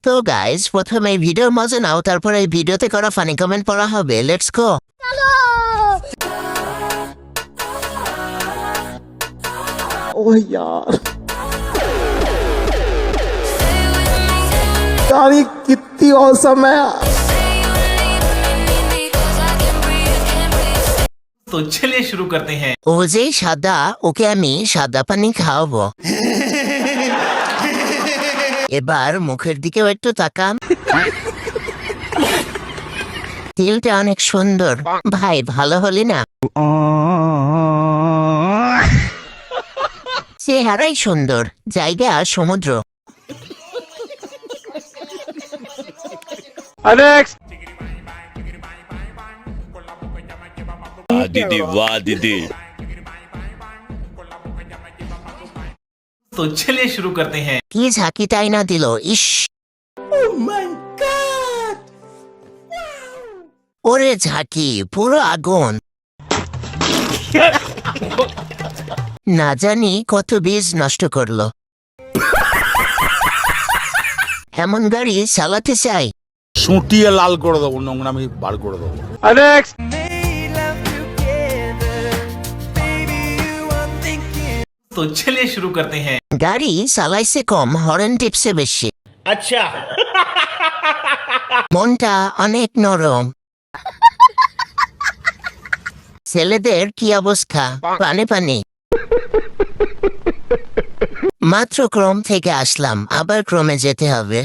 তো গাইস, প্রথমে ভিডিওর মজা নাও, তারপরে এই ভিডিওতে করা ফানি কমেন্ট পড়া হবে। Let's go. ओह यार यार ये कितनी औसम है यार। तो चलिए शुरू करते हैं। ও যে সাদা, ওকে আমি সাদা পানি খাওয়াবো। এবার মুখের দিকেও একটু তাকান। তিলটা অনেক সুন্দর। ভাই ভালো হলি না? চেহারাই সুন্দর, জায়গা সমুদ্র। दीदी वाह दीदी। तो चलिए शुरू करते हैं। কি ঝাঁকিটাই না দিল, ইস। ওরে ঝাঁকি পুরো আগুন। না জানি কত বীজ নষ্ট করলো। এমন গাড়ি চালাতে চাই। সুটিয়ে লাল করে দেবো, নোংরামি বার করে দেবো। तो चलिए शुरू करते हैं। গাড়ি চালাইছে কম, হরেন টিপসে বেশি। अच्छा। মনটা অনেক নরম। ছেলেদের কি অবস্থা? পানি পানি। মাত্র ক্রম থেকে আসলাম, আবার ক্রমে যেতে হবে।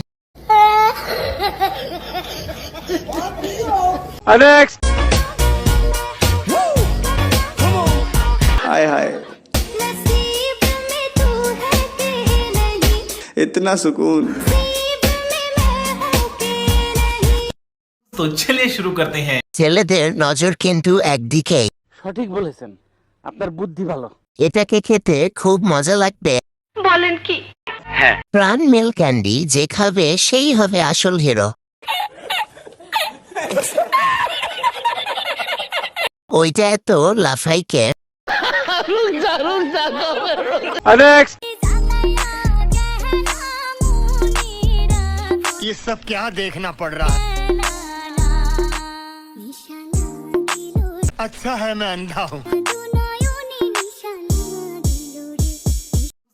हाय हाय इतना सुकून। तो चलिए शुरू करते हैं। ছেলেদের নজর কিন্তু একদিকে। সঠিক বলেছেন, আপনার বুদ্ধি ভালো। এটাকে খেতে খুব মজা লাগবে। বলেন কি? প্রাণ মিল ক্যান্ডি, যে খাবে সেই হবে আসল হিরো। ওইটা এত লাফাইকে। ये सब क्या देखना पड़ रहा है? अच्छा है मैं अंधा हूँ।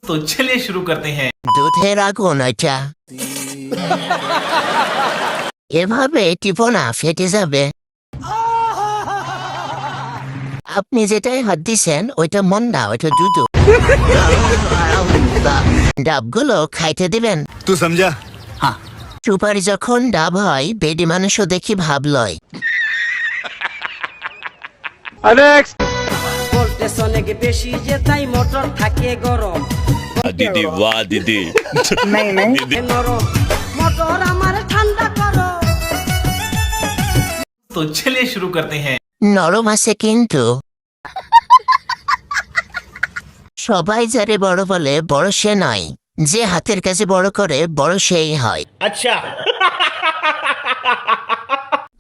तो चलिए शुरू करते हैं। দুধের আগুন ওইটা। এভাবে টিপো না, ফেটে যাবে। আপনি যেটাই হাত দিছেন ওইটা মন না, ওইটা দুধু। ডাবগুলো খাইতে দিবেন। तू समझा? সুপারি যখন ডাব হয়, বেডি মানুষও দেখি ভাবলয়। ভোল্টেজ অনেক বেশি যে তাই মোটর থাকে গরম। दीदी वाह दीदी। নরম মোটর আমার ঠান্ডা করো। तो चलिए शुरू करते हैं। নরম আছে কিন্তু। সবাই যারে বড় বলে, বড় সে নয়। যে হাতের কাছে বড় করে, বড় সেই হয়। अच्छा।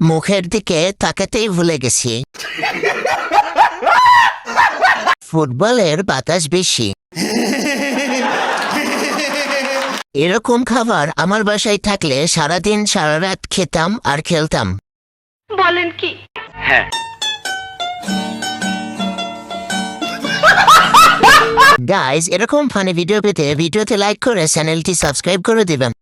মুখের দিকে তাকাতেই ভুলে গেছি। ফুটবলের বাতাস বেশি। এরকম খাবার আমার বাসায় থাকলে সারাদিন সারা রাত খেতাম আর খেলতাম। বলেন কি? গাইজ, এরকম ফানি ভিডিও পেতে ভিডিওতে লাইক করে চ্যানেলটি সাবস্ক্রাইব করে দিবেন।